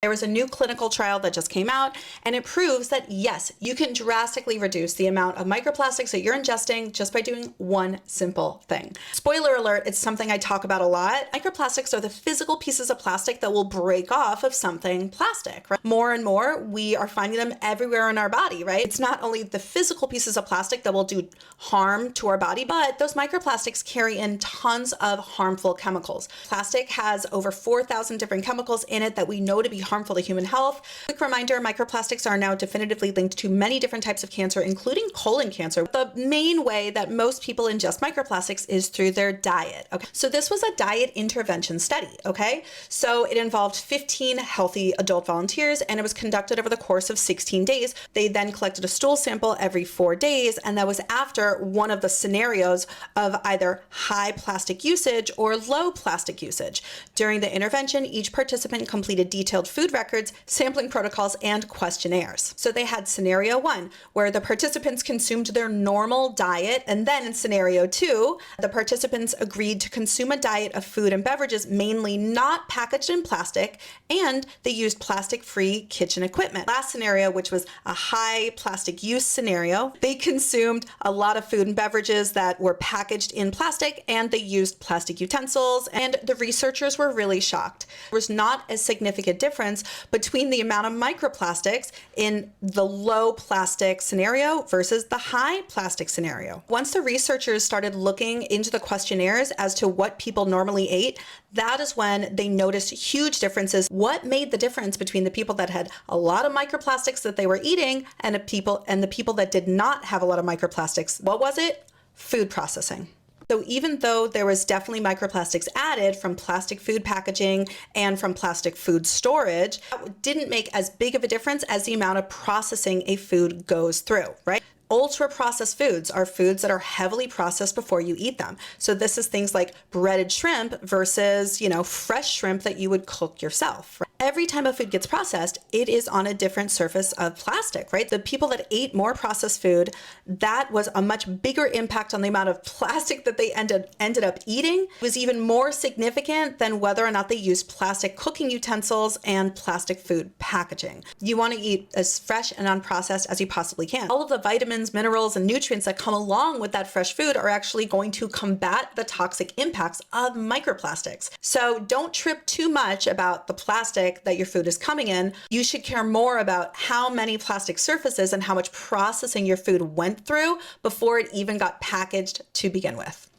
There was a new clinical trial that just came out, and it proves that yes, you can drastically reduce the amount of microplastics that you're ingesting just by doing one simple thing. Spoiler alert, it's something I talk about a lot. Microplastics are the physical pieces of plastic that will break off of something plastic, right? More and more, we are finding them everywhere in our body, right? It's not only the physical pieces of plastic that will do harm to our body, but those microplastics carry in tons of harmful chemicals. Plastic has over 4,000 different chemicals in it that we know to be harmful to human health. Quick reminder, microplastics are now definitively linked to many different types of cancer, including colon cancer. The main way that most people ingest microplastics is through their diet. Okay, so this was a diet intervention study. Okay, so it involved 15 healthy adult volunteers, and it was conducted over the course of 16 days. They then collected a stool sample every 4 days, and that was after one of the scenarios of either high plastic usage or low plastic usage. During the intervention, each participant completed detailed food records, sampling protocols, and questionnaires. So they had scenario 1, where the participants consumed their normal diet, and then in scenario 2, the participants agreed to consume a diet of food and beverages mainly not packaged in plastic, and they used plastic-free kitchen equipment. Last scenario, which was a high plastic use scenario, they consumed a lot of food and beverages that were packaged in plastic, and they used plastic utensils, and the researchers were really shocked. There was not a significant difference between the amount of microplastics in the low plastic scenario versus the high plastic scenario. Once the researchers started looking into the questionnaires as to what people normally ate, that is when they noticed huge differences. What made the difference between the people that had a lot of microplastics that they were eating and the people that did not have a lot of microplastics? What was it? Food processing. So even though there was definitely microplastics added from plastic food packaging and from plastic food storage, that didn't make as big of a difference as the amount of processing a food goes through, right? Ultra processed foods are foods that are heavily processed before you eat them. So this is things like breaded shrimp versus, fresh shrimp that you would cook yourself. Right? Every time a food gets processed, it is on a different surface of plastic, right? The people that ate more processed food, that was a much bigger impact on the amount of plastic that they ended up eating. It was even more significant than whether or not they used plastic cooking utensils and plastic food packaging. You want to eat as fresh and unprocessed as you possibly can. All of the vitamins, minerals, and nutrients that come along with that fresh food are actually going to combat the toxic impacts of microplastics. So don't trip too much about the plastic that your food is coming in. You should care more about how many plastic surfaces and how much processing your food went through before it even got packaged to begin with.